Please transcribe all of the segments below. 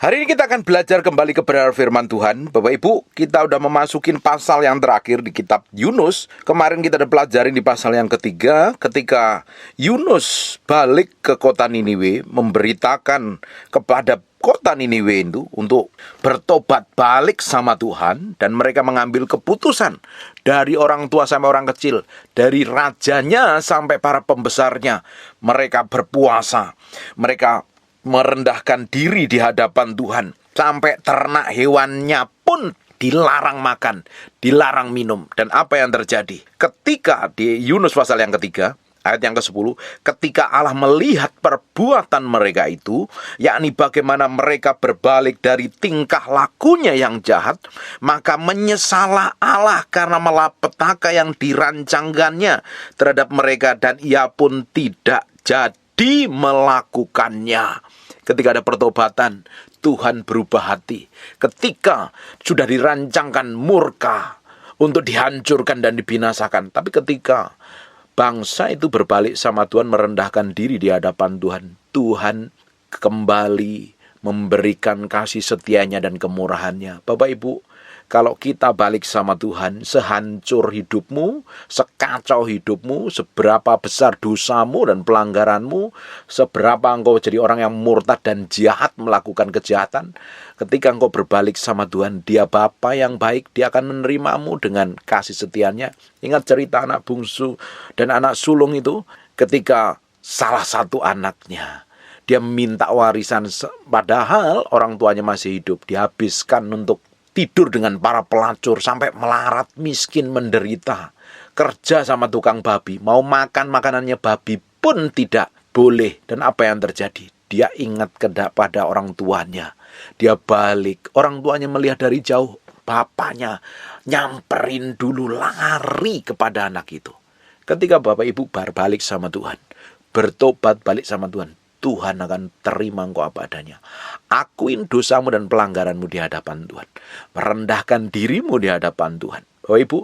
Hari ini kita akan belajar kembali kebenaran firman Tuhan. Bapak Ibu, kita udah memasukin pasal yang terakhir di kitab Yunus. Kemarin kita udah pelajarin di pasal yang ketiga, ketika Yunus balik ke kota Niniwe, memberitakan kepada kota Niniwe itu untuk bertobat balik sama Tuhan. Dan mereka mengambil keputusan dari orang tua sampai orang kecil, dari rajanya sampai para pembesarnya. Mereka berpuasa, mereka merendahkan diri di hadapan Tuhan. Sampai ternak hewannya pun dilarang makan, dilarang minum. Dan apa yang terjadi? Ketika di Yunus pasal yang ketiga, ayat yang ke-10, ketika Allah melihat perbuatan mereka itu, yakni bagaimana mereka berbalik dari tingkah lakunya yang jahat, maka menyesalah Allah karena malapetaka yang dirancangkannya terhadap mereka, dan ia pun tidak jadi melakukannya. Ketika ada pertobatan, Tuhan berubah hati. Ketika sudah dirancangkan murka untuk dihancurkan dan dibinasakan, tapi ketika bangsa itu berbalik sama Tuhan, merendahkan diri di hadapan Tuhan, Tuhan kembali memberikan kasih setianya dan kemurahannya. Bapak Ibu, kalau kita balik sama Tuhan, sehancur hidupmu, sekacau hidupmu, seberapa besar dosamu dan pelanggaranmu, seberapa engkau jadi orang yang murtad dan jahat melakukan kejahatan, ketika engkau berbalik sama Tuhan, Dia Bapa yang baik, Dia akan menerimamu dengan kasih setianya. Ingat cerita anak bungsu dan anak sulung itu, ketika salah satu anaknya dia minta warisan, padahal orang tuanya masih hidup, dihabiskan untuk tidur dengan para pelacur, sampai melarat, miskin, menderita, kerja sama tukang babi, mau makan makanannya babi pun tidak boleh. Dan apa yang terjadi? Dia ingat kepada orang tuanya, dia balik, orang tuanya melihat dari jauh, bapaknya nyamperin dulu, lari kepada anak itu. Ketika Bapak Ibu balik sama Tuhan, bertobat balik sama Tuhan, Tuhan akan terima engkau apa adanya. Akuin dosamu dan pelanggaranmu di hadapan Tuhan. Merendahkan dirimu di hadapan Tuhan. Bapak Ibu,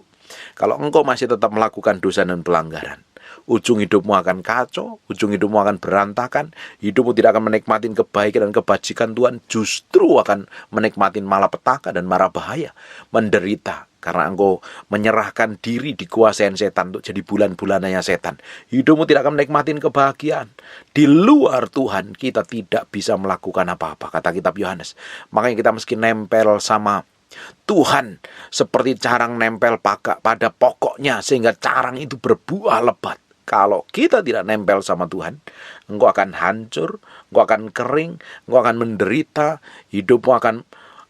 kalau engkau masih tetap melakukan dosa dan pelanggaran, ujung hidupmu akan kacau, ujung hidupmu akan berantakan, hidupmu tidak akan menikmati kebaikan dan kebajikan Tuhan, justru akan menikmati malapetaka dan mara bahaya, menderita. Karena engkau menyerahkan diri dikuasain setan untuk jadi bulan-bulanannya setan. Hidupmu tidak akan menikmati kebahagiaan. Di luar Tuhan kita tidak bisa melakukan apa-apa, kata kitab Yohanes. Makanya kita mesti nempel sama Tuhan seperti carang nempel pada pokoknya, sehingga carang itu berbuah lebat. Kalau kita tidak nempel sama Tuhan, engkau akan hancur, engkau akan kering, engkau akan menderita, hidupmu akan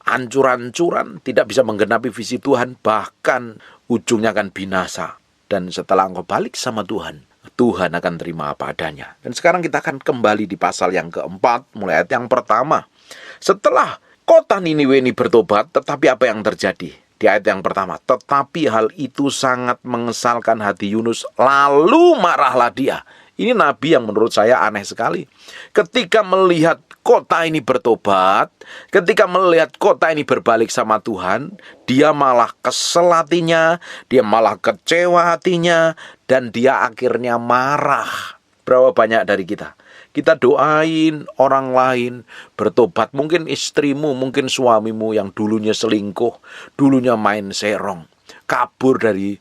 hancur-hancuran, tidak bisa menggenapi visi Tuhan, bahkan ujungnya akan binasa. Dan setelah engkau balik sama Tuhan, Tuhan akan terima apa adanya. Dan sekarang kita akan kembali di pasal yang keempat, mulai ayat yang pertama. Setelah kota Niniwe ini bertobat, tetapi apa yang terjadi? Di ayat yang pertama, tetapi hal itu sangat mengesalkan hati Yunus, lalu marahlah dia. Ini nabi yang menurut saya aneh sekali. Ketika melihat kota ini bertobat, ketika melihat kota ini berbalik sama Tuhan, dia malah kesel hatinya, dia malah kecewa hatinya, dan dia akhirnya marah. Berapa banyak dari kita? Kita doain orang lain bertobat. Mungkin istrimu, mungkin suamimu yang dulunya selingkuh, dulunya main serong, kabur dari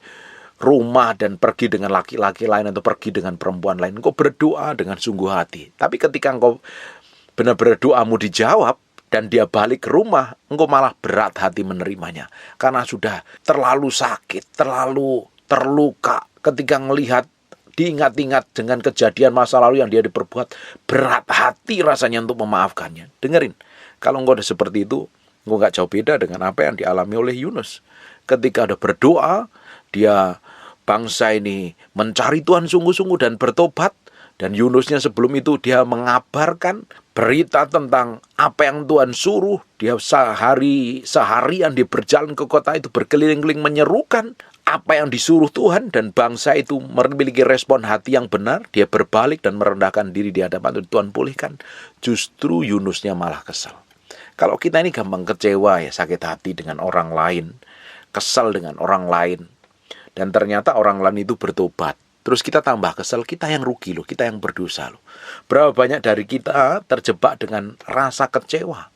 rumah dan pergi dengan laki-laki lain atau pergi dengan perempuan lain. Engkau berdoa dengan sungguh hati. Tapi ketika engkau benar-benar doamu dijawab dan dia balik ke rumah, engkau malah berat hati menerimanya. Karena sudah terlalu sakit, terlalu terluka. Ketika melihat, diingat-ingat dengan kejadian masa lalu yang dia diperbuat, berat hati rasanya untuk memaafkannya. Dengerin, kalau engkau udah seperti itu, engkau gak jauh beda dengan apa yang dialami oleh Yunus. Ketika udah berdoa, dia bangsa ini mencari Tuhan sungguh-sungguh dan bertobat. Dan Yunusnya sebelum itu dia mengabarkan berita tentang apa yang Tuhan suruh. Dia seharian dia berjalan ke kota itu, berkeliling-keliling menyerukan apa yang disuruh Tuhan. Dan bangsa itu memiliki respon hati yang benar. Dia berbalik dan merendahkan diri di hadapan Tuhan, pulihkan. Justru Yunusnya malah kesal. Kalau kita ini gampang kecewa ya, sakit hati dengan orang lain, kesal dengan orang lain, dan ternyata orang lain itu bertobat, terus kita tambah kesel, kita yang rugi loh, kita yang berdosa loh. Berapa banyak dari kita terjebak dengan rasa kecewa,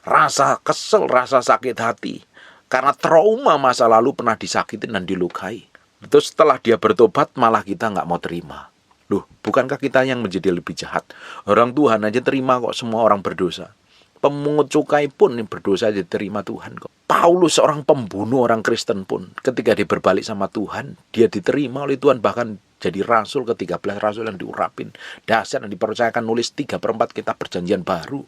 rasa kesel, rasa sakit hati, karena trauma masa lalu pernah disakitin dan dilukai. Terus setelah dia bertobat, malah kita nggak mau terima. Loh, bukankah kita yang menjadi lebih jahat? Orang Tuhan aja terima kok, semua orang berdosa. Pemungut cukai pun yang berdosa diterima Tuhan kok. Paulus seorang pembunuh orang Kristen pun, ketika dia berbalik sama Tuhan, dia diterima oleh Tuhan, bahkan jadi rasul ke-13 rasul yang diurapin. Dahsyat dan dipercayakan nulis 3/4 kitab perjanjian baru.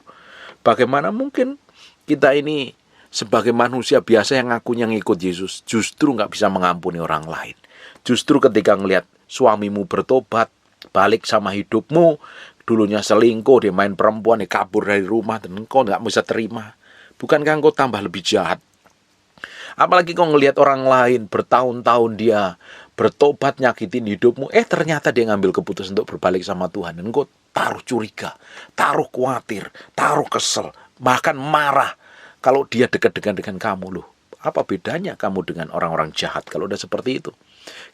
Bagaimana mungkin kita ini sebagai manusia biasa yang ngakunya ngikut Yesus, justru nggak bisa mengampuni orang lain. Justru ketika ngelihat suamimu bertobat, balik sama hidupmu, dulunya selingkuh, dia main perempuan, dia kabur dari rumah, dan engkau nggak bisa terima. Bukankah engkau tambah lebih jahat? Apalagi kau ngelihat orang lain bertahun-tahun dia bertobat nyakitin hidupmu, ternyata dia ngambil keputusan untuk berbalik sama Tuhan, dan engkau taruh curiga, taruh khawatir, taruh kesel, bahkan marah kalau dia dekat dengan kamu. Loh, apa bedanya kamu dengan orang-orang jahat kalau udah seperti itu?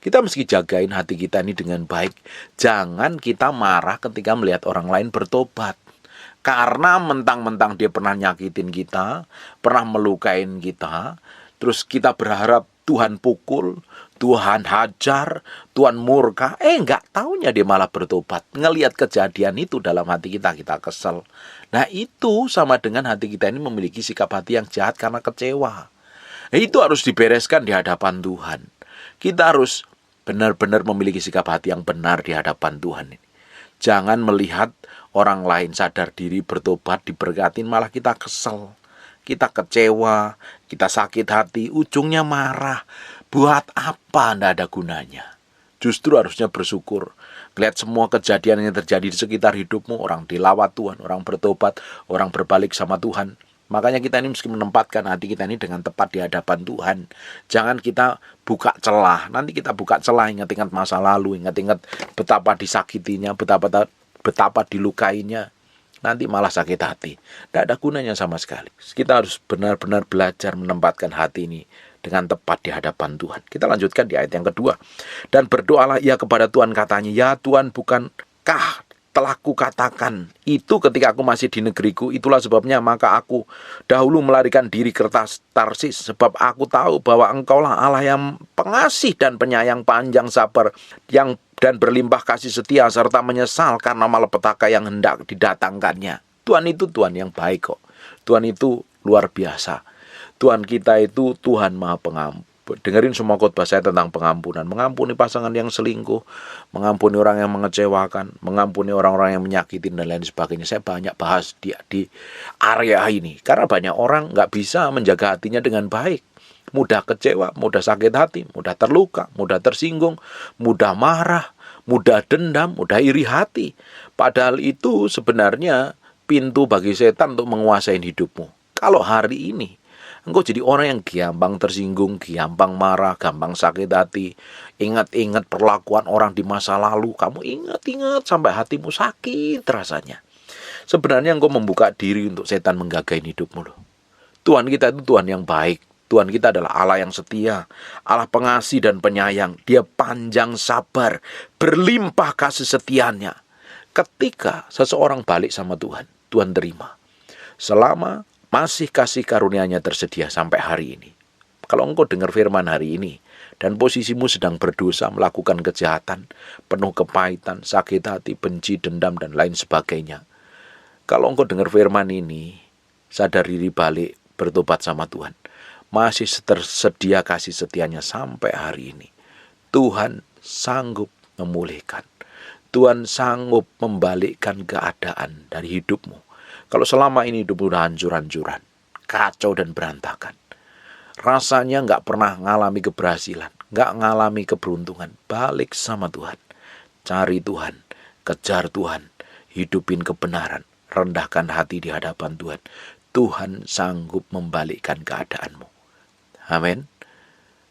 Kita mesti jagain hati kita ini dengan baik. Jangan kita marah ketika melihat orang lain bertobat. Karena mentang-mentang dia pernah nyakitin kita, pernah melukain kita, terus kita berharap Tuhan pukul, Tuhan hajar, Tuhan murka. Nggak taunya dia malah bertobat. Ngelihat kejadian itu dalam hati kita, kita kesel. Nah, itu sama dengan hati kita ini memiliki sikap hati yang jahat karena kecewa. Itu harus dibereskan di hadapan Tuhan. Kita harus benar-benar memiliki sikap hati yang benar di hadapan Tuhan ini. Jangan melihat orang lain sadar diri, bertobat, diberkatin, malah kita kesel. Kita kecewa, kita sakit hati, ujungnya marah. Buat apa? Tidak ada gunanya. Justru harusnya bersyukur. Lihat semua kejadian yang terjadi di sekitar hidupmu. Orang dilawat Tuhan, orang bertobat, orang berbalik sama Tuhan. Makanya kita ini mesti menempatkan hati kita ini dengan tepat di hadapan Tuhan. Jangan kita buka celah. Nanti kita buka celah, ingat-ingat masa lalu, ingat-ingat betapa disakitinya, betapa dilukainya. Nanti malah sakit hati. Tidak ada gunanya sama sekali. Kita harus benar-benar belajar menempatkan hati ini dengan tepat di hadapan Tuhan. Kita lanjutkan di ayat yang kedua. Dan berdoalah ia kepada Tuhan, katanya, ya Tuhan, bukankah telah kukatakan itu ketika aku masih di negeriku? Itulah sebabnya maka aku dahulu melarikan diri ke Tarsis, sebab aku tahu bahwa engkaulah Allah yang pengasih dan penyayang, panjang sabar, yang dan berlimpah kasih setia, serta menyesal karena malapetaka yang hendak didatangkannya. Tuhan itu Tuhan yang baik kok. Tuhan itu luar biasa. Tuhan kita itu Tuhan Maha Pengampun. Dengerin semua khotbah saya tentang pengampunan. Mengampuni pasangan yang selingkuh, mengampuni orang yang mengecewakan, mengampuni orang-orang yang menyakitin dan lain sebagainya. Saya banyak bahas di area ini. Karena banyak orang nggak bisa menjaga hatinya dengan baik. Mudah kecewa, mudah sakit hati, mudah terluka, mudah tersinggung, mudah marah, mudah dendam, mudah iri hati. Padahal itu sebenarnya pintu bagi setan untuk menguasai hidupmu. Kalau hari ini engkau jadi orang yang gampang tersinggung, gampang marah, gampang sakit hati, ingat-ingat perlakuan orang di masa lalu, kamu ingat-ingat sampai hatimu sakit rasanya. Sebenarnya engkau membuka diri untuk setan menggagain hidupmu loh. Tuhan kita itu Tuhan yang baik. Tuhan kita adalah Allah yang setia, Allah pengasih dan penyayang. Dia panjang sabar, berlimpah kasih setianya. Ketika seseorang balik sama Tuhan, Tuhan terima. Selama masih kasih karunia-Nya tersedia sampai hari ini. Kalau engkau dengar firman hari ini, dan posisimu sedang berdosa, melakukan kejahatan, penuh kepahitan, sakit hati, benci, dendam, dan lain sebagainya. Kalau engkau dengar firman ini, sadar diri balik, bertobat sama Tuhan. Masih tersedia kasih setianya sampai hari ini. Tuhan sanggup memulihkan. Tuhan sanggup membalikkan keadaan dari hidupmu. Kalau selama ini hidupmu udah hancur-hancuran, kacau dan berantakan, rasanya nggak pernah ngalami keberhasilan, nggak ngalami keberuntungan, balik sama Tuhan. Cari Tuhan, kejar Tuhan, hidupin kebenaran, rendahkan hati di hadapan Tuhan. Tuhan sanggup membalikkan keadaanmu. Amin.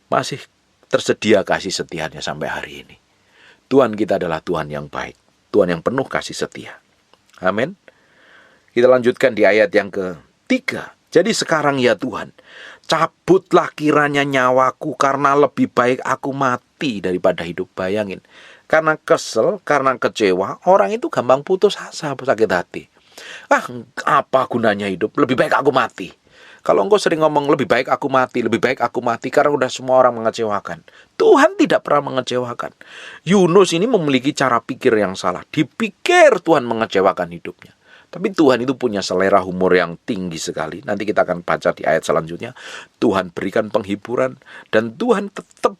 Masih tersedia kasih setianya sampai hari ini. Tuhan kita adalah Tuhan yang baik, Tuhan yang penuh kasih setia. Amin. Kita lanjutkan di ayat yang ketiga. Jadi sekarang ya Tuhan, cabutlah kiranya nyawaku, karena lebih baik aku mati daripada hidup. Bayangin, karena kesel, karena kecewa, orang itu gampang putus asa, sakit hati. Apa gunanya hidup? Lebih baik aku mati. Kalau engkau sering ngomong lebih baik aku mati karena udah semua orang mengecewakan. Tuhan tidak pernah mengecewakan. Yunus ini memiliki cara pikir yang salah. Dipikir Tuhan mengecewakan hidupnya. Tapi Tuhan itu punya selera humor yang tinggi sekali. Nanti kita akan baca di ayat selanjutnya. Tuhan berikan penghiburan dan Tuhan tetap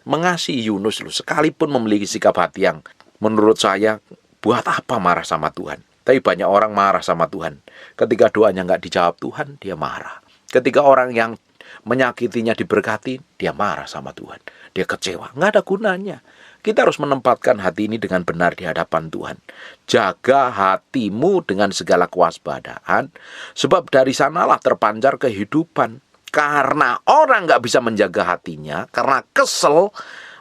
mengasihi Yunus loh. Sekalipun memiliki sikap hati yang menurut saya, buat apa marah sama Tuhan? Tapi banyak orang marah sama Tuhan. Ketika doanya nggak dijawab Tuhan, dia marah. Ketika orang yang menyakitinya diberkati, dia marah sama Tuhan. Dia kecewa, nggak ada gunanya. Kita harus menempatkan hati ini dengan benar di hadapan Tuhan. Jaga hatimu dengan segala kewaspadaan, sebab dari sanalah terpancar kehidupan. Karena orang nggak bisa menjaga hatinya, karena kesel,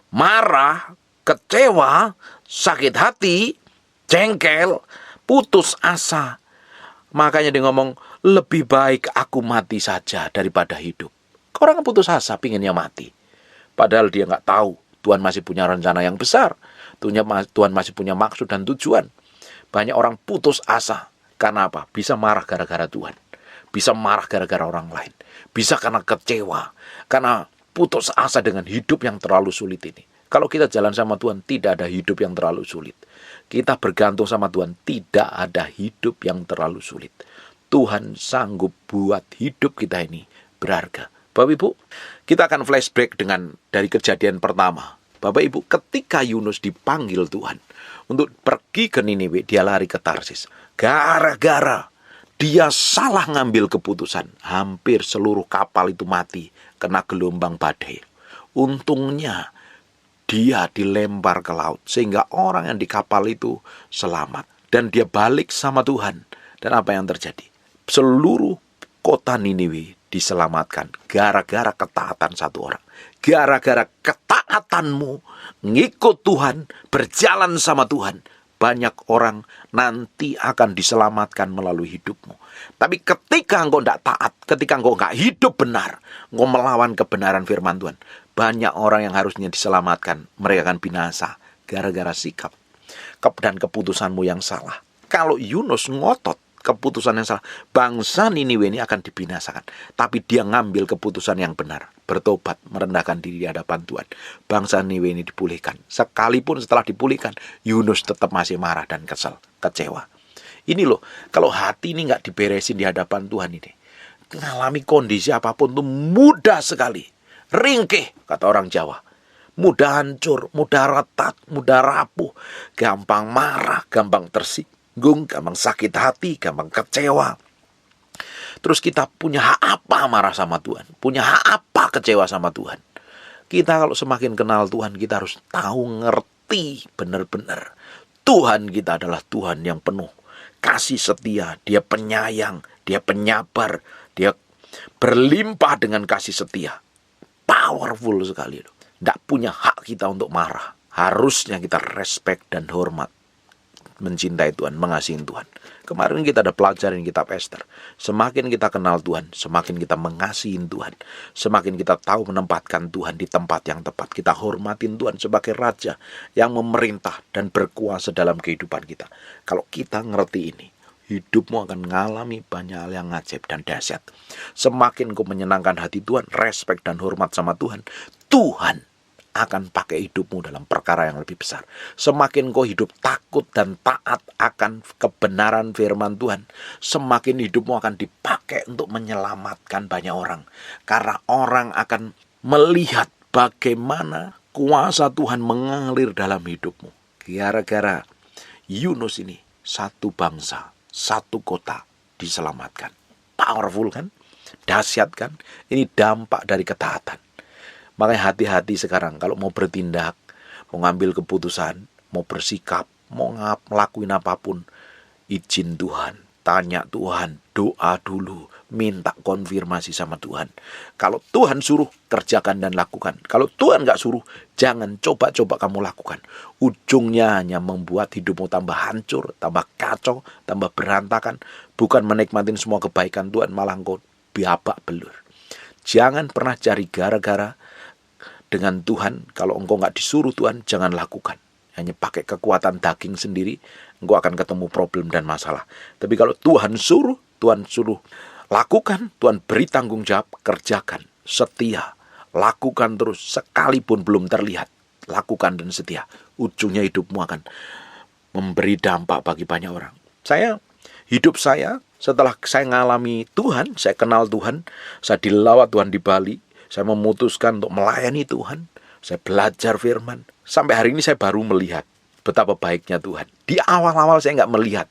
marah, kecewa, sakit hati, jengkel, putus asa. Makanya dia ngomong, lebih baik aku mati saja daripada hidup. Orang putus asa, pinginnya mati. Padahal dia nggak tahu, Tuhan masih punya rencana yang besar. Tuhan masih punya maksud dan tujuan. Banyak orang putus asa. Karena apa? Bisa marah gara-gara Tuhan. Bisa marah gara-gara orang lain. Bisa karena kecewa. Karena putus asa dengan hidup yang terlalu sulit ini. Kalau kita jalan sama Tuhan, tidak ada hidup yang terlalu sulit. Kita bergantung sama Tuhan, tidak ada hidup yang terlalu sulit. Tuhan sanggup buat hidup kita ini berharga. Bapak Ibu, kita akan flashback dari kejadian pertama. Bapak Ibu, ketika Yunus dipanggil Tuhan untuk pergi ke Niniwe, dia lari ke Tarsis. Gara-gara dia salah ngambil keputusan, hampir seluruh kapal itu mati kena gelombang badai. Untungnya dia dilempar ke laut sehingga orang yang di kapal itu selamat. Dan dia balik sama Tuhan. Dan apa yang terjadi? Seluruh kota Niniwe diselamatkan gara-gara ketaatan satu orang. Gara-gara ketaatanmu ngikut Tuhan, berjalan sama Tuhan, banyak orang nanti akan diselamatkan melalui hidupmu. Tapi ketika engkau tidak taat, ketika engkau tidak hidup benar, engkau melawan kebenaran firman Tuhan, banyak orang yang harusnya diselamatkan, mereka akan binasa gara-gara sikap dan keputusanmu yang salah. Kalau Yunus ngotot keputusan yang salah, bangsa Niniwe ini akan dibinasakan. Tapi dia ngambil keputusan yang benar, bertobat, merendahkan diri di hadapan Tuhan. Bangsa Niniwe ini dipulihkan. Sekalipun setelah dipulihkan, Yunus tetap masih marah dan kesal, kecewa. Ini loh, kalau hati ini nggak diberesin di hadapan Tuhan ini, mengalami kondisi apapun itu mudah sekali. Ringkih, kata orang Jawa. Mudah hancur, mudah retak, mudah rapuh. Gampang marah, gampang tersinggung, gampang sakit hati, gampang kecewa. Terus kita punya hak apa marah sama Tuhan? Punya hak apa kecewa sama Tuhan? Kita kalau semakin kenal Tuhan, kita harus tahu, ngerti benar-benar. Tuhan kita adalah Tuhan yang penuh kasih setia. Dia penyayang, dia penyabar, dia berlimpah dengan kasih setia. Powerful sekali loh. Tidak punya hak kita untuk marah. Harusnya kita respect dan hormat, mencintai Tuhan, mengasihi Tuhan. Kemarin kita ada pelajaran kitab Ester. Semakin kita kenal Tuhan, semakin kita mengasihi Tuhan, semakin kita tahu menempatkan Tuhan di tempat yang tepat. Kita hormatin Tuhan sebagai Raja yang memerintah dan berkuasa dalam kehidupan kita. Kalau kita ngerti ini, hidupmu akan mengalami banyak hal yang ajaib dan dahsyat. Semakin kau menyenangkan hati Tuhan, respect dan hormat sama Tuhan, Tuhan akan pakai hidupmu dalam perkara yang lebih besar. Semakin kau hidup takut dan taat akan kebenaran firman Tuhan, semakin hidupmu akan dipakai untuk menyelamatkan banyak orang. Karena orang akan melihat bagaimana kuasa Tuhan mengalir dalam hidupmu. Gara-gara Yunus ini, satu bangsa, satu kota diselamatkan. Powerful kan? Dahsyat kan? Ini dampak dari ketaatan. Makanya hati-hati sekarang kalau mau bertindak, mau ngambil keputusan, mau bersikap, mau ngelakuin apapun, izin Tuhan, tanya Tuhan, doa dulu, minta konfirmasi sama Tuhan. Kalau Tuhan suruh, kerjakan dan lakukan. Kalau Tuhan gak suruh, jangan coba-coba kamu lakukan. Ujungnya hanya membuat hidupmu tambah hancur, tambah kacau, tambah berantakan. Bukan menikmatin semua kebaikan Tuhan, malah engkau babak belur. Jangan pernah cari gara-gara dengan Tuhan. Kalau engkau gak disuruh Tuhan, jangan lakukan. Hanya pakai kekuatan daging sendiri, engkau akan ketemu problem dan masalah. Tapi kalau Tuhan suruh lakukan, Tuhan beri tanggung jawab, kerjakan, setia, lakukan terus, sekalipun belum terlihat, lakukan dan setia. Ujungnya hidupmu akan memberi dampak bagi banyak orang. Hidup saya, setelah saya ngalami Tuhan, saya kenal Tuhan, saya dilawat Tuhan di Bali, saya memutuskan untuk melayani Tuhan, saya belajar firman. Sampai hari ini saya baru melihat betapa baiknya Tuhan. Di awal-awal saya nggak melihat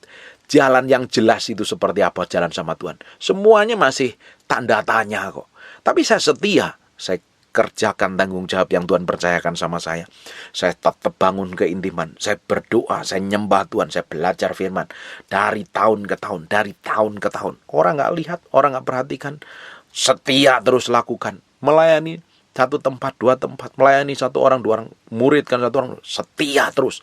jalan yang jelas itu seperti apa jalan sama Tuhan. Semuanya masih tanda tanya kok. Tapi saya setia, saya kerjakan tanggung jawab yang Tuhan percayakan sama saya. Saya tetap bangun keintiman, saya berdoa, saya nyembah Tuhan, saya belajar firman. Dari tahun ke tahun. Orang nggak lihat, orang nggak perhatikan. Setia terus lakukan. Melayani satu tempat, dua tempat, melayani satu orang, dua orang, muridkan satu orang, setia terus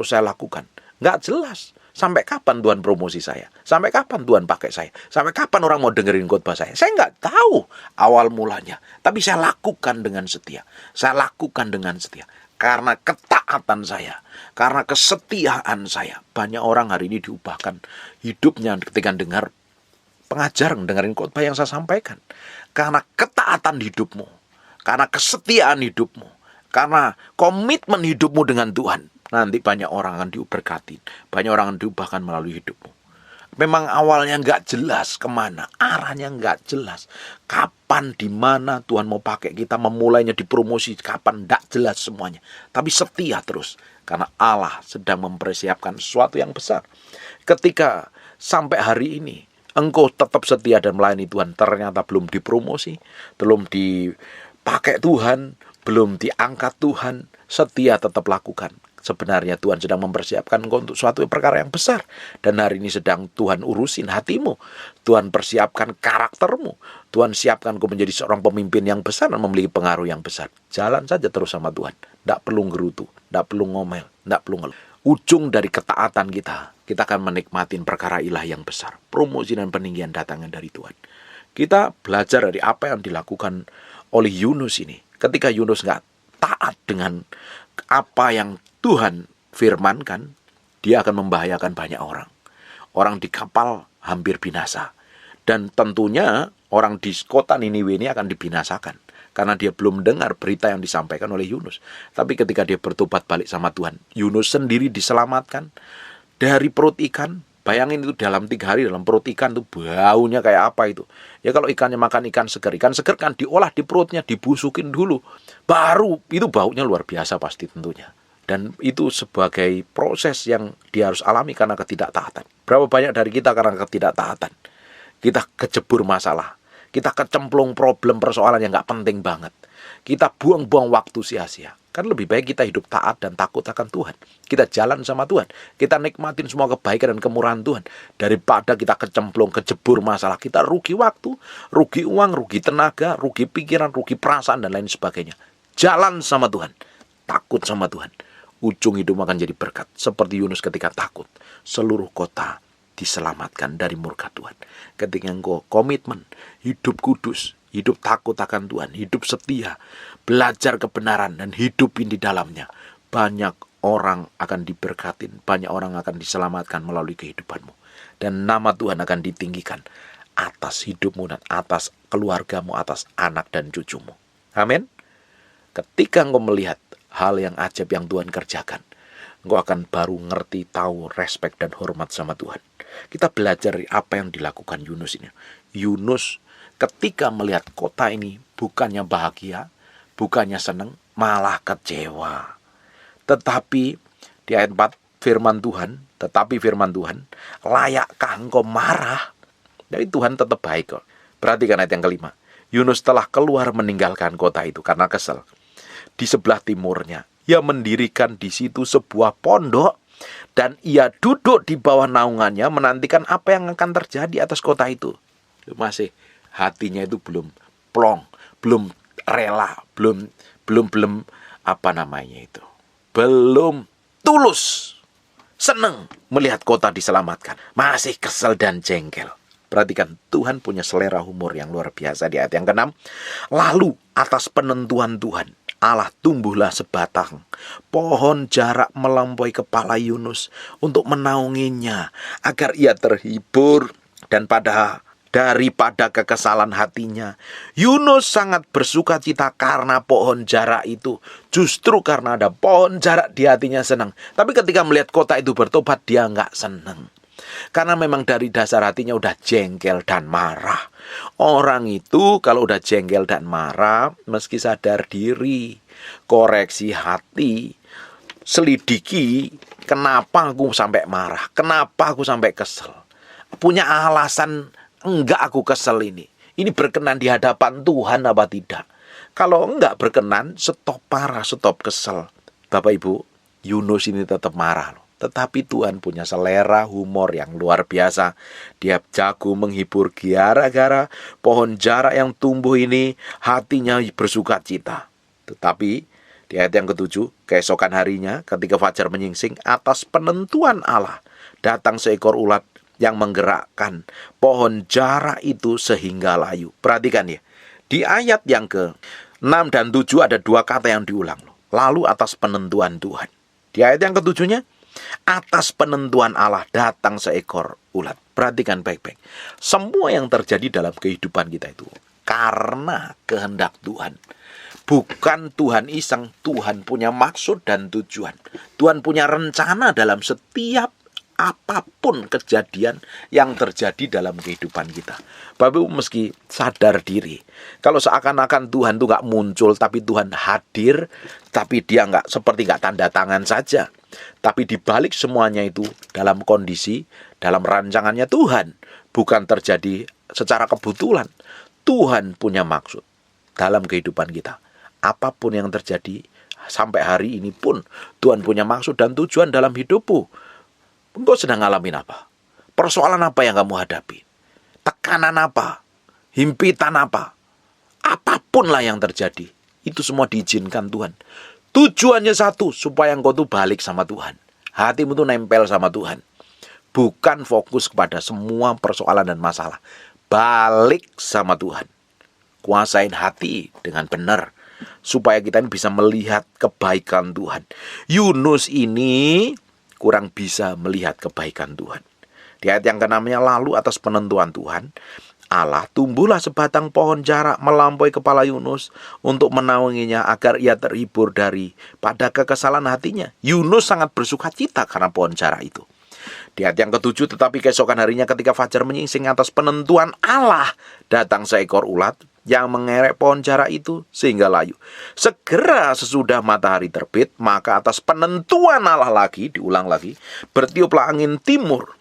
saya lakukan. Nggak jelas. Sampai kapan Tuhan promosi saya? Sampai kapan Tuhan pakai saya? Sampai kapan orang mau dengerin khotbah saya? Saya nggak tahu awal mulanya. Tapi saya lakukan dengan setia. Karena ketaatan saya. Karena kesetiaan saya. Banyak orang hari ini diubahkan hidupnya ketika dengar pengajaran, dengerin khotbah yang saya sampaikan. Karena ketaatan hidupmu. Karena kesetiaan hidupmu. Karena komitmen hidupmu dengan Tuhan. Nanti banyak orang akan diberkati. Banyak orang akan diubahkan melalui hidupmu. Memang awalnya nggak jelas kemana. Arahnya nggak jelas. Kapan, di mana Tuhan mau pakai kita. Memulainya dipromosi. Kapan, nggak jelas semuanya. Tapi setia terus. Karena Allah sedang mempersiapkan sesuatu yang besar. Ketika sampai hari ini engkau tetap setia dan melayani Tuhan. Ternyata belum dipromosi. Belum dipakai Tuhan. Belum diangkat Tuhan. Setia tetap lakukan. Sebenarnya Tuhan sedang mempersiapkan engkau untuk suatu perkara yang besar. Dan hari ini sedang Tuhan urusin hatimu. Tuhan persiapkan karaktermu. Tuhan siapkan engkau menjadi seorang pemimpin yang besar dan memiliki pengaruh yang besar. Jalan saja terus sama Tuhan. Tidak perlu gerutu, tidak perlu ngomel, tidak perlu ngeluh. Ujung dari ketaatan kita akan menikmati perkara ilahi yang besar. Promosi dan peninggian datangnya dari Tuhan. Kita belajar dari apa yang dilakukan oleh Yunus ini. Ketika Yunus nggak taat dengan apa yang Tuhan firmankan, dia akan membahayakan banyak orang. Orang di kapal hampir binasa. Dan tentunya orang di kota Niniwe ini akan dibinasakan. Karena dia belum dengar berita yang disampaikan oleh Yunus. Tapi ketika dia bertobat balik sama Tuhan, Yunus sendiri diselamatkan dari perut ikan. Bayangin itu dalam 3 hari dalam perut ikan itu baunya kayak apa itu. Ya kalau ikannya makan ikan seger kan diolah di perutnya, dibusukin dulu. Baru itu baunya luar biasa pasti tentunya. Dan itu sebagai proses yang dia harus alami karena ketidaktaatan. Berapa banyak dari kita karena ketidaktaatan. Kita kejebur masalah. Kita kecemplung problem persoalan yang gak penting banget. Kita buang-buang waktu sia-sia. Kan lebih baik kita hidup taat dan takut akan Tuhan. Kita jalan sama Tuhan. Kita nikmatin semua kebaikan dan kemurahan Tuhan. Daripada kita kecemplung, kejebur masalah. Kita rugi waktu, rugi uang, rugi tenaga, rugi pikiran, rugi perasaan dan lain sebagainya. Jalan sama Tuhan. Takut sama Tuhan. Ujung hidup akan jadi berkat. Seperti Yunus ketika takut. Seluruh kota diselamatkan dari murka Tuhan. Ketika engkau komitmen, hidup kudus, hidup takut akan Tuhan, hidup setia, belajar kebenaran dan hidupin di dalamnya. Banyak orang akan diberkatin, banyak orang akan diselamatkan melalui kehidupanmu. Dan nama Tuhan akan ditinggikan atas hidupmu dan atas keluargamu, atas anak dan cucumu. Amin. Ketika engkau melihat hal yang ajaib yang Tuhan kerjakan, engkau akan baru ngerti, tahu, respect dan hormat sama Tuhan. Kita belajar dari apa yang dilakukan Yunus ini. Yunus ketika melihat kota ini bukannya bahagia, bukannya senang, malah kecewa. Tetapi di ayat 4 firman Tuhan, layakkah engkau marah? Jadi Tuhan tetap baik kok. Perhatikan ayat yang kelima. Yunus telah keluar meninggalkan kota itu karena kesal. Di sebelah timurnya, ia mendirikan di situ sebuah pondok dan ia duduk di bawah naungannya menantikan apa yang akan terjadi atas kota itu. Masih hatinya itu belum plong, belum rela, belum belum tulus, senang melihat kota diselamatkan. Masih kesel dan jengkel. Perhatikan, Tuhan punya selera humor yang luar biasa di ayat yang ke-6. Lalu atas penentuan Tuhan, Allah tumbuhlah sebatang pohon jarak melampaui kepala Yunus untuk menaunginya agar ia terhibur, dan daripada kekesalan hatinya, Yunus sangat bersuka cita karena pohon jarak itu. Justru karena ada pohon jarak di hatinya senang. Tapi ketika melihat kota itu bertobat, dia nggak senang. Karena memang dari dasar hatinya udah jengkel dan marah. Orang itu kalau udah jengkel dan marah, meski sadar diri, koreksi hati, selidiki kenapa aku sampai marah, kenapa aku sampai kesel. Punya alasan enggak aku kesel ini. Ini berkenan di hadapan Tuhan apa tidak? Kalau enggak berkenan, stop marah, stop kesel. Bapak Ibu, Yunus ini tetap marah loh. Tetapi Tuhan punya selera humor yang luar biasa. Dia jago menghibur gara-gara pohon jarak yang tumbuh ini hatinya bersuka cita. Tetapi di ayat yang ke-7, keesokan harinya ketika fajar menyingsing, atas penentuan Allah datang seekor ulat yang menggerakkan pohon jarak itu sehingga layu. Perhatikan ya, di ayat yang ke-6 dan 7 ada dua kata yang diulang. Lalu atas penentuan Tuhan. Di ayat yang ke-7-nya, atas penentuan Allah datang seekor ulat. Perhatikan baik-baik. Semua yang terjadi dalam kehidupan kita itu karena kehendak Tuhan. Bukan Tuhan iseng, Tuhan punya maksud dan tujuan. Tuhan punya rencana dalam setiap apapun kejadian yang terjadi dalam kehidupan kita. Bapak Ibu meski sadar diri, kalau seakan-akan Tuhan itu gak muncul, tapi Tuhan hadir, tapi dia seperti gak tanda tangan saja. Tapi dibalik semuanya itu dalam kondisi, dalam rancangannya Tuhan, bukan terjadi secara kebetulan. Tuhan punya maksud dalam kehidupan kita. Apapun yang terjadi sampai hari ini pun Tuhan punya maksud dan tujuan dalam hidupmu. Engkau sedang ngalamin apa? Persoalan apa yang kamu hadapi? Tekanan apa? Himpitan apa? Apapun lah yang terjadi, itu semua diizinkan Tuhan. Tujuannya satu, supaya engkau tuh balik sama Tuhan. Hatimu tuh nempel sama Tuhan. Bukan fokus kepada semua persoalan dan masalah. Balik sama Tuhan. Kuasain hati dengan benar, supaya kita ini bisa melihat kebaikan Tuhan. Yunus ini kurang bisa melihat kebaikan Tuhan. Di ayat yang ke-6-nya, lalu atas penentuan Tuhan, Allah tumbuhlah sebatang pohon jarak melampaui kepala Yunus untuk menaunginya agar ia terhibur daripada kekesalan hatinya. Yunus sangat bersuka cita karena pohon jarak itu. Di ayat yang ke-7, tetapi keesokan harinya ketika fajar menyingsing, atas penentuan Allah datang seekor ulat yang mengerek pohon jarak itu sehingga layu. Segera sesudah matahari terbit, maka atas penentuan Allah lagi, diulang lagi, bertiuplah angin timur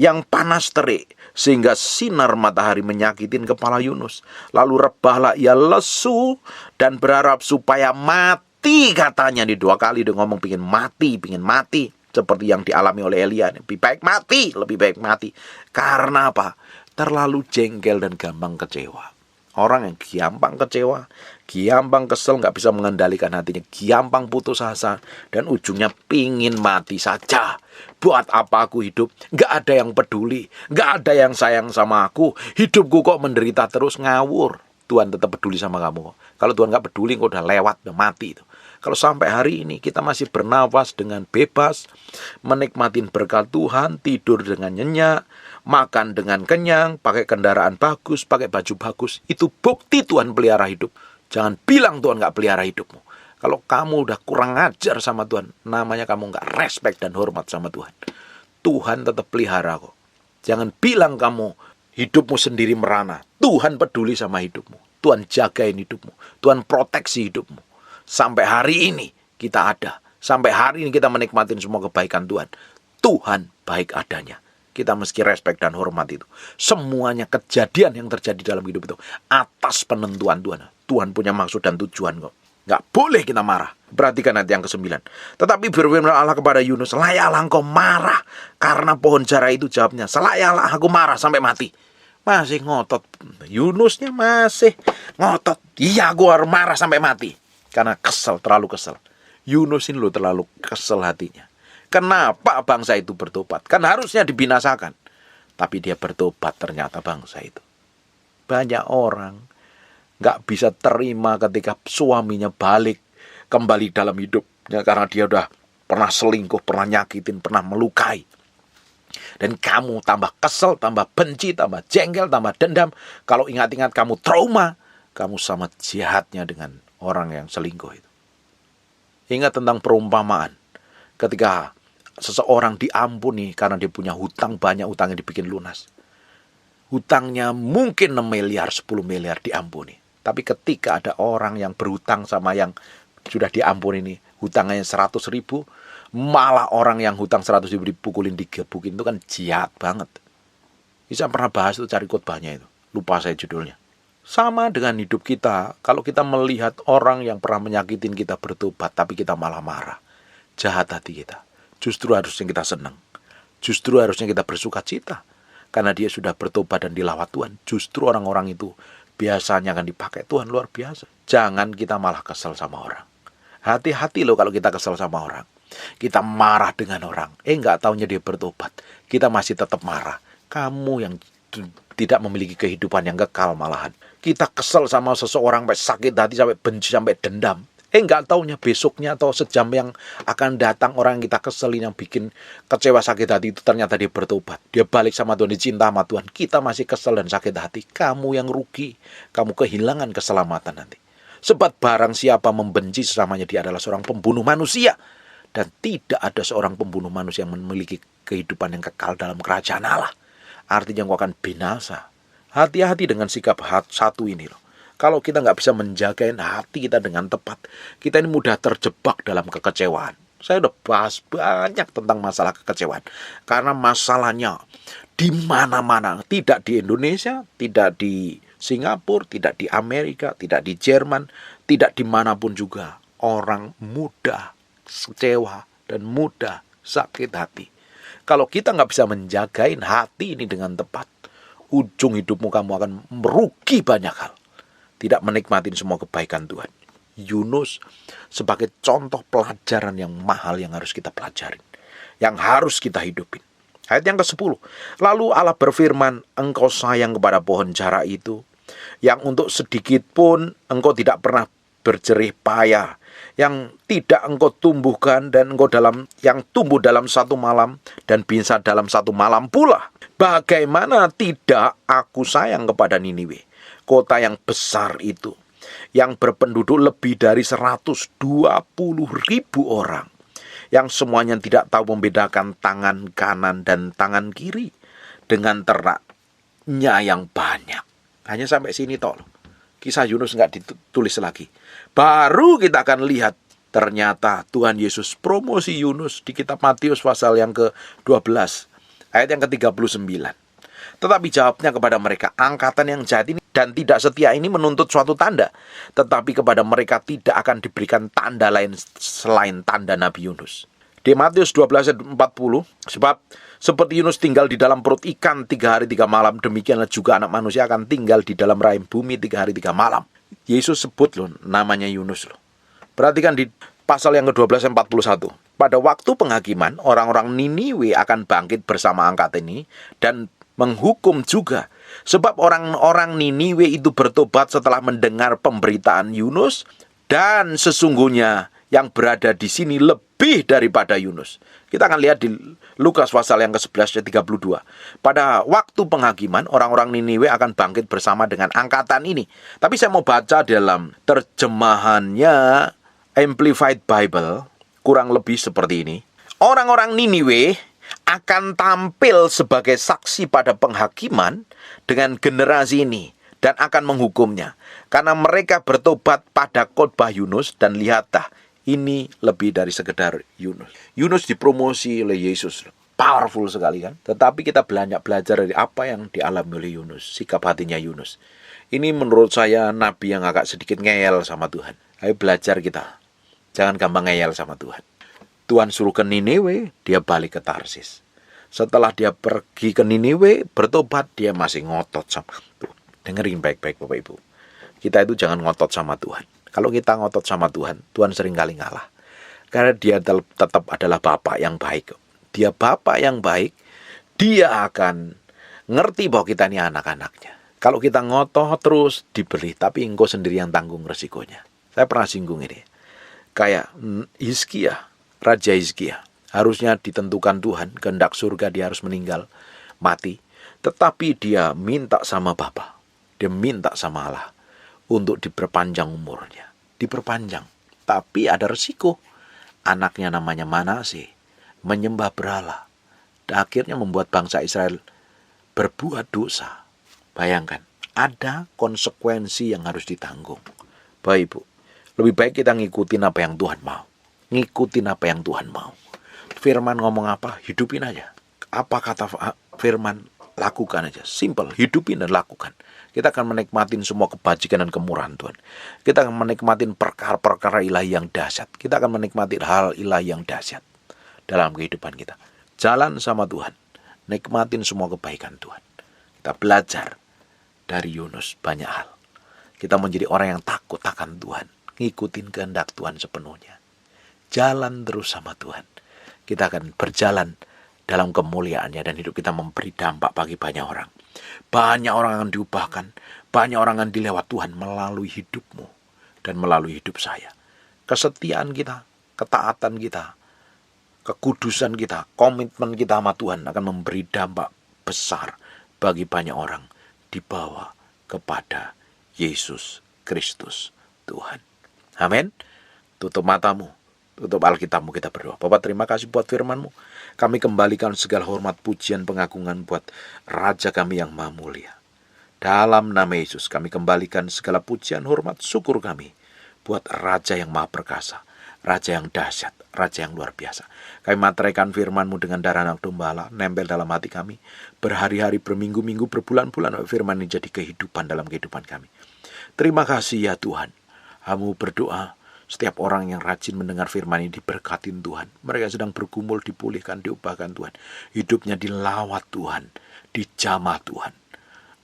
yang panas terik, sehingga sinar matahari menyakitin kepala Yunus. Lalu rebahlah ia lesu dan berharap supaya mati, katanya. Di dua kali dia ngomong pingin mati. Seperti yang dialami oleh Elia. Lebih baik mati. Karena apa? Terlalu jengkel dan gampang kecewa. Orang yang gampang kecewa, gampang kesel, gak bisa mengendalikan hatinya, gampang putus asa, dan ujungnya pingin mati saja. Buat apa aku hidup? Gak ada yang peduli, gak ada yang sayang sama aku. Hidupku kok menderita terus, ngawur. Tuhan tetap peduli sama kamu. Kalau Tuhan gak peduli, engkau udah lewat, udah mati itu. Kalau sampai hari ini kita masih bernafas dengan bebas, menikmatin berkat Tuhan, tidur dengan nyenyak, makan dengan kenyang, pakai kendaraan bagus, pakai baju bagus, itu bukti Tuhan pelihara hidup. Jangan bilang Tuhan gak pelihara hidupmu. Kalau kamu udah kurang ajar sama Tuhan, namanya kamu gak respect dan hormat sama Tuhan. Tuhan tetap pelihara kok. Jangan bilang kamu hidupmu sendiri merana. Tuhan peduli sama hidupmu. Tuhan jagain hidupmu. Tuhan proteksi hidupmu. Sampai hari ini kita ada. Sampai hari ini kita menikmatin semua kebaikan Tuhan. Tuhan baik adanya. Kita mesti respect dan hormat itu. Semuanya kejadian yang terjadi dalam hidup itu atas penentuan Tuhan. Tuhan punya maksud dan tujuan kok. Gak boleh kita marah. Perhatikan ayat yang ke-9. Tetapi berfirman Allah kepada Yunus, layaklah engkau marah karena pohon jarak itu. Jawabnya, selayaklah aku marah sampai mati. Masih ngotot. Yunusnya masih ngotot. Iya, aku harus marah sampai mati. Karena kesel, terlalu kesel. Yunus ini loh terlalu kesel hatinya. Kenapa bangsa itu bertobat? Kan harusnya dibinasakan. Tapi dia bertobat ternyata bangsa itu. Banyak orang gak bisa terima ketika suaminya balik kembali dalam hidupnya karena dia udah pernah selingkuh, pernah nyakitin, pernah melukai. Dan kamu tambah kesel, tambah benci, tambah jengkel, tambah dendam. Kalau ingat-ingat kamu trauma, kamu sama jahatnya dengan orang yang selingkuh itu. Ingat tentang perumpamaan. Ketika seseorang diampuni karena dia punya hutang banyak, hutangnya dibikin lunas. Hutangnya mungkin 6 miliar, 10 miliar diampuni. Tapi ketika ada orang yang berhutang sama yang sudah diampuni ini, hutangnya 100 ribu, malah orang yang hutang 100 ribu dipukulin, digebukin, itu kan jahat banget. Saya pernah bahas itu, cari khotbahnya itu. Lupa saya judulnya. Sama dengan hidup kita, kalau kita melihat orang yang pernah menyakitin kita bertobat, tapi kita malah marah. Jahat hati kita. Justru harusnya kita senang. Justru harusnya kita bersuka cita. Karena dia sudah bertobat dan dilawat Tuhan. Justru orang-orang itu biasanya akan dipakai Tuhan luar biasa. Jangan kita malah kesel sama orang. Hati-hati loh kalau kita kesel sama orang. Kita marah dengan orang. Nggak taunya dia bertobat. Kita masih tetap marah. Kamu yang tidak memiliki kehidupan yang kekal malahan. Kita kesel sama seseorang sampai sakit hati, sampai benci, sampai dendam. Nggak taunya besoknya atau sejam yang akan datang orang yang kita keselin, yang bikin kecewa sakit hati itu ternyata dia bertobat. Dia balik sama Tuhan, dicinta sama Tuhan. Kita masih kesel dan sakit hati. Kamu yang rugi. Kamu kehilangan keselamatan nanti. Sebab barang siapa membenci sesamanya, dia adalah seorang pembunuh manusia. Dan tidak ada seorang pembunuh manusia yang memiliki kehidupan yang kekal dalam kerajaan Allah. Artinya engkau akan binasa. Hati-hati dengan sikap satu ini loh. Kalau kita nggak bisa menjagain hati kita dengan tepat, kita ini mudah terjebak dalam kekecewaan. Saya udah bahas banyak tentang masalah kekecewaan. Karena masalahnya di mana-mana. Tidak di Indonesia, tidak di Singapura, tidak di Amerika, tidak di Jerman, tidak dimanapun juga. Orang mudah kecewa dan mudah sakit hati. Kalau kita nggak bisa menjagain hati ini dengan tepat, ujung hidupmu kamu akan merugi banyak hal. Tidak menikmatin semua kebaikan Tuhan. Yunus sebagai contoh pelajaran yang mahal yang harus kita pelajarin. Yang harus kita hidupin. Ayat yang ke-10. Lalu Allah berfirman, engkau sayang kepada pohon jara itu, yang untuk sedikit pun engkau tidak pernah berjerih payah, yang tidak engkau tumbuhkan dan engkau yang tumbuh dalam satu malam dan bisa dalam satu malam pula. Bagaimana tidak aku sayang kepada Niniwe, kota yang besar itu, yang berpenduduk lebih dari 120.000 orang, yang semuanya tidak tahu membedakan tangan kanan dan tangan kiri, dengan ternaknya yang banyak. Hanya sampai sini toh. Kisah Yunus nggak ditulis lagi. Baru kita akan lihat ternyata Tuhan Yesus promosi Yunus di kitab Matius pasal yang ke-12 ayat yang ke-39. Tetapi jawabnya kepada mereka, angkatan yang jahat ini dan tidak setia ini menuntut suatu tanda. Tetapi kepada mereka tidak akan diberikan tanda lain selain tanda Nabi Yunus. Di Matius 12 ayat 40, sebab seperti Yunus tinggal di dalam perut ikan 3 hari 3 malam, demikianlah juga anak manusia akan tinggal di dalam rahim bumi 3 hari 3 malam. Yesus sebut loh namanya Yunus loh. Perhatikan di pasal yang ke-12 ayat 41. Pada waktu penghakiman, orang-orang Niniwe akan bangkit bersama angkatan ini dan menghukum juga. Sebab orang-orang Niniwe itu bertobat setelah mendengar pemberitaan Yunus, dan sesungguhnya yang berada di sini lebih daripada Yunus. Kita akan lihat di Lukas pasal yang ke-11 ayat 32. Pada waktu penghakiman, orang-orang Niniwe akan bangkit bersama dengan angkatan ini. Tapi saya mau baca dalam terjemahannya Amplified Bible, kurang lebih seperti ini. Orang-orang Niniwe akan tampil sebagai saksi pada penghakiman dengan generasi ini dan akan menghukumnya. Karena mereka bertobat pada khotbah Yunus, dan lihatlah, ini lebih dari sekedar Yunus. Yunus dipromosi oleh Yesus. Powerful sekali kan? Tetapi kita belajar dari apa yang dialami oleh Yunus. Sikap hatinya Yunus. Ini menurut saya nabi yang agak sedikit ngeyel sama Tuhan. Ayo belajar kita. Jangan gampang ngeyel sama Tuhan. Tuhan suruh ke Niniwe, dia balik ke Tarsis. Setelah dia pergi ke Niniwe, bertobat, dia masih ngotot sama Tuhan. Dengerin baik-baik Bapak Ibu. Kita itu jangan ngotot sama Tuhan. Kalau kita ngotot sama Tuhan, Tuhan seringkali ngalah. Karena dia tetap adalah Bapa yang baik. Dia Bapa yang baik, dia akan ngerti bahwa kita ini anak-anaknya. Kalau kita ngotot terus diberi, tapi engkau sendiri yang tanggung resikonya. Saya pernah singgung ini. Kayak Hizkia, Raja Hizkia. Harusnya ditentukan Tuhan, kehendak surga dia harus meninggal, mati. Tetapi dia minta sama Bapa, dia minta sama Allah untuk diperpanjang umurnya. Diperpanjang. Tapi ada resiko. Anaknya namanya Manase menyembah berhala. Dan akhirnya membuat bangsa Israel berbuat dosa. Bayangkan, ada konsekuensi yang harus ditanggung. Bapak Ibu, lebih baik kita ngikutin apa yang Tuhan mau. Ngikutin apa yang Tuhan mau. Firman ngomong apa, hidupin aja. Apa kata firman, lakukan aja. Simple, hidupin dan lakukan. Kita akan menikmatin semua kebajikan dan kemurahan Tuhan. Kita akan menikmatin perkara-perkara ilahi yang dahsyat. Kita akan menikmati hal ilahi yang dahsyat dalam kehidupan kita. Jalan sama Tuhan. Nikmatin semua kebaikan Tuhan. Kita belajar dari Yunus banyak hal. Kita menjadi orang yang takut akan Tuhan. Ngikutin kehendak Tuhan sepenuhnya. Jalan terus sama Tuhan. Kita akan berjalan dalam kemuliaannya dan hidup kita memberi dampak bagi banyak orang. Banyak orang akan diubahkan. Banyak orang akan dilewat Tuhan melalui hidupmu dan melalui hidup saya. Kesetiaan kita, ketaatan kita, kekudusan kita, komitmen kita sama Tuhan akan memberi dampak besar bagi banyak orang dibawa kepada Yesus Kristus Tuhan. Amin. Tutup matamu, tutup Alkitabmu, kita berdoa. Bapak, terima kasih buat firman-Mu. Kami kembalikan segala hormat, pujian, pengagungan buat Raja kami yang Maha Mulia. Dalam nama Yesus kami kembalikan segala pujian, hormat, syukur kami buat Raja yang Maha Perkasa, Raja yang dahsyat, Raja yang luar biasa. Kami materaikan firman-Mu dengan darah anak domba Allah, nempel dalam hati kami. Berhari-hari, berminggu-minggu, berbulan-bulan firman ini jadi kehidupan dalam kehidupan kami. Terima kasih ya Tuhan. Kamu berdoa, setiap orang yang rajin mendengar firman ini diberkatin Tuhan. Mereka sedang bergumul, dipulihkan, diubahkan Tuhan. Hidupnya dilawat Tuhan, dijamah Tuhan.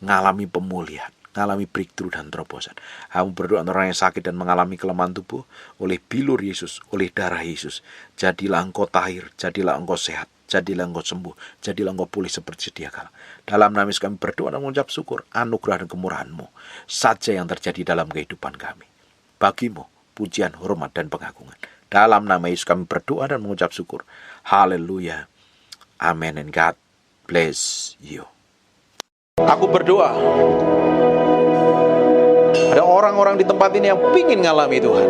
Ngalami pemulihan, ngalami breakthrough dan terobosan. Kamu berdoa untuk orang yang sakit dan mengalami kelemahan tubuh, oleh bilur Yesus, oleh darah Yesus. Jadilah engkau tahir, jadilah engkau sehat, jadilah engkau sembuh, jadilah engkau pulih seperti sedia kala. Dalam nama Yesus kami berdoa dan mengucap syukur, anugerah dan kemurahan-Mu saja yang terjadi dalam kehidupan kami. Bagimu pujian, hormat, dan pengagungan. Dalam nama Yesus kami berdoa dan mengucap syukur. Haleluya. Amen. And God bless you. Aku berdoa, ada orang-orang di tempat ini yang pingin ngalami Tuhan.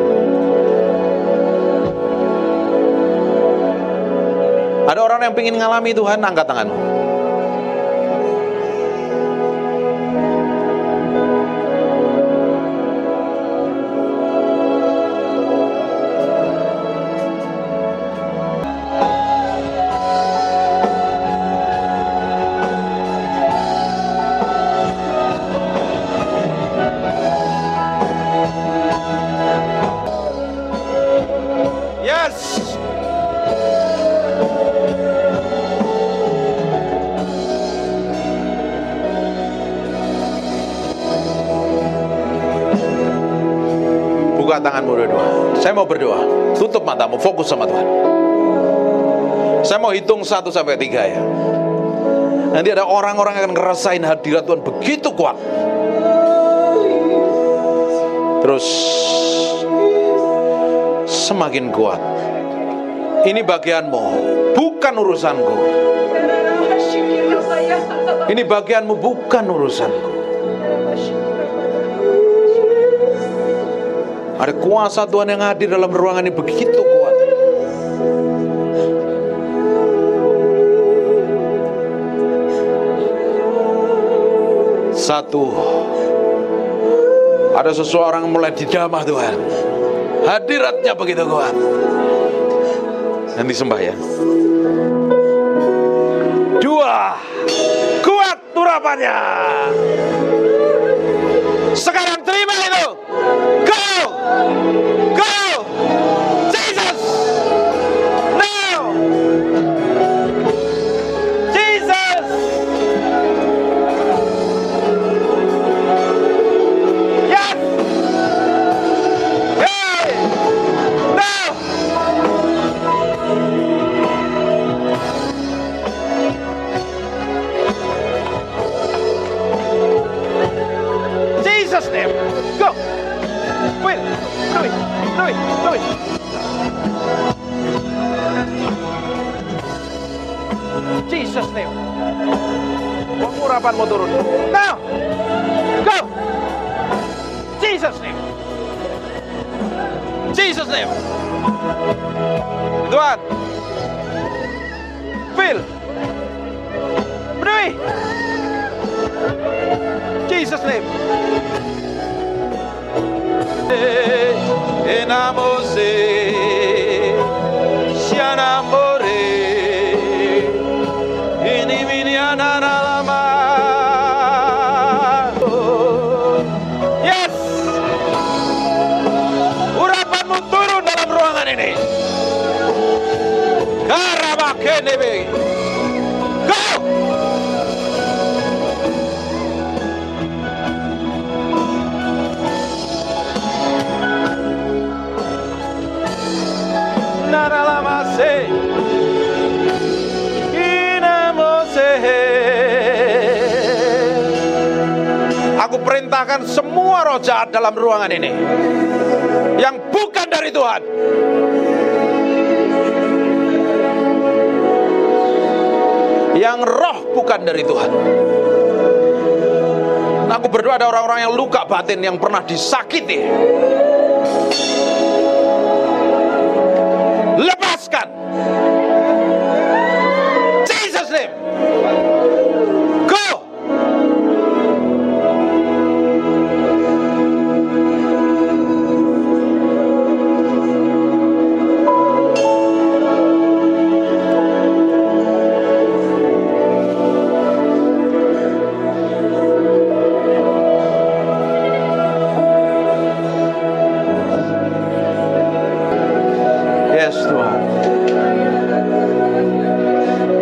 Ada orang yang pingin ngalami Tuhan, angkat tanganmu. Buka tanganmu dua-dua. Saya mau berdoa. Tutup matamu, fokus sama Tuhan. Saya mau hitung 1 sampai 3 ya. Nanti ada orang-orang yang akan ngerasain hadirat Tuhan begitu kuat. Terus semakin kuat. Ini bagianmu, bukan urusanku. Ini bagianmu, bukan urusanku. Ada kuasa Tuhan yang hadir dalam ruangan ini begitu kuat. Satu, ada seseorang mulai didamah Tuhan. Hadiratnya begitu kuat. Nanti sembah ya. 2, kuat urapannya. Sekarang terima itu. Go! Go! Jesus! Now! Jesus! Yes! Hey! Now! Jesus name. Go! Will, do it. Jesus name. Urapanmu turun. Now. Go. Jesus name. Jesus name. Tuhan. Feel. Penuhi. Jesus name. Enamose. Sianamore. Ini miniana lama. Yes. Urapanmu turun dalam ruangan ini. Karabakenebe. Go. Naralamase. Aku perintahkan semua roh jahat dalam ruangan ini yang bukan dari Tuhan, yang roh bukan dari Tuhan. Aku berdoa ada orang-orang yang luka batin, yang pernah disakiti. Lepaskan. Jesus name. Go. Yes Tuhan.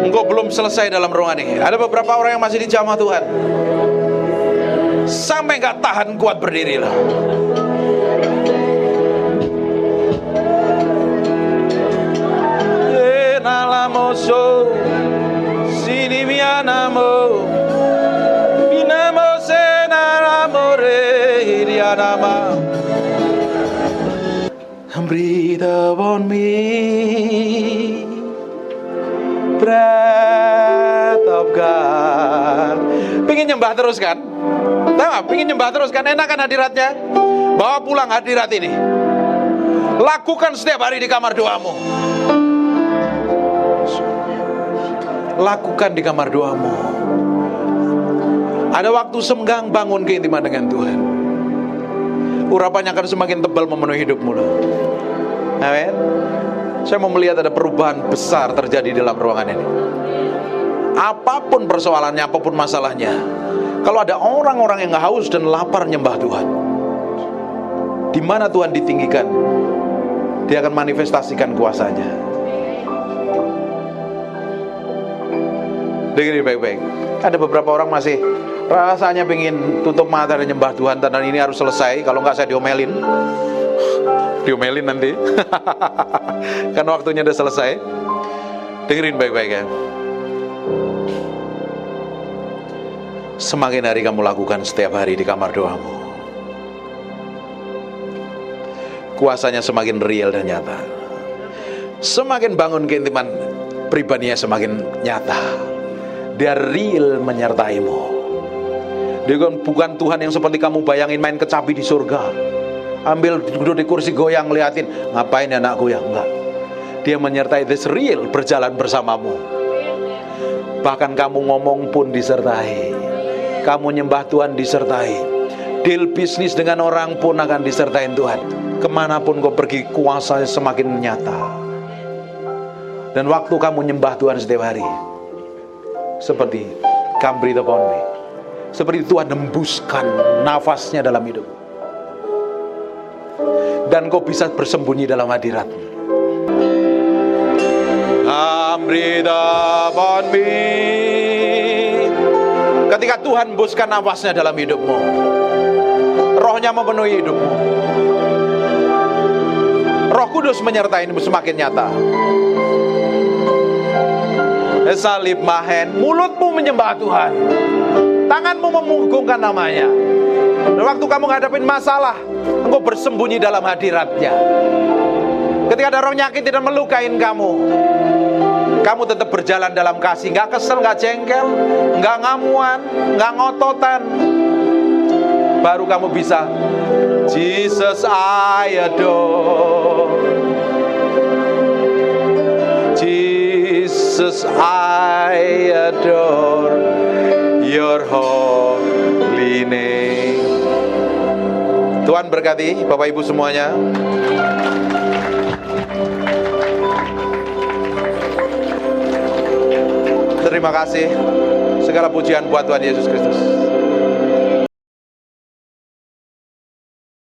Engkau belum selesai dalam ruangan ini. Ada beberapa orang yang masih dijamah Tuhan. Sampai gak tahan kuat berdiri lah. Nalamoso sini mianamo binamo senalamore irianama. Breathe upon me, breath of God. Pengen nyembah terus kan? Tahu gak? Pengen nyembah terus kan? Enak kan hadiratnya? Bawa pulang hadirat ini. Lakukan setiap hari di kamar doamu. Lakukan di kamar doamu. Ada waktu senggang, bangun keintiman dengan Tuhan. Urapannya akan semakin tebal memenuhi hidupmu loh. Amin. Saya mau melihat ada perubahan besar terjadi dalam ruangan ini. Apapun persoalannya, apapun masalahnya, kalau ada orang-orang yang haus dan lapar nyembah Tuhan, di mana Tuhan ditinggikan, Dia akan manifestasikan kuasanya. Dengerin baik-baik. Ada beberapa orang masih rasanya pengen tutup mata dan nyembah Tuhan, dan ini harus selesai. Kalau nggak saya diomelin. Diomelin nanti. Kan waktunya udah selesai. Dengerin baik-baik ya. Semakin hari kamu lakukan setiap hari di kamar doamu, kuasanya semakin real dan nyata. Semakin bangun keintiman pribadinya semakin nyata. Dia real menyertaimu. Dia bukan Tuhan yang seperti kamu bayangin main kecapi di surga, ambil duduk di kursi goyang liatin, ngapain ya anakku ya, enggak. Dia menyertai, this real, berjalan bersamamu. Bahkan kamu ngomong pun disertai, kamu nyembah Tuhan disertai, deal bisnis dengan orang pun akan disertai Tuhan. Kemanapun kau pergi, kuasanya semakin nyata. Dan waktu kamu nyembah Tuhan setiap hari, seperti come breathe upon me, seperti Tuhan hembuskan nafasnya dalam hidup, dan kau bisa bersembunyi dalam hadirat. Come breathe upon me. Ketika Tuhan hembuskan nafasnya dalam hidupmu, rohnya memenuhi hidupmu, Roh Kudus menyertaimu semakin nyata. Salib mahen, mulutmu menyembah Tuhan, tanganmu memugungkan namanya. Dan waktu kamu ngadepin masalah, engkau bersembunyi dalam hadiratnya. Ketika ada roh nyakit dan melukain kamu, kamu tetap berjalan dalam kasih, nggak kesel, nggak jengkel, nggak ngamuan, nggak ngototan. Baru kamu bisa, Jesus I adore, Jesus I adore your holy name. Tuhan berkati Bapak Ibu semuanya. Terima kasih. Segala pujian buat Tuhan Yesus Kristus.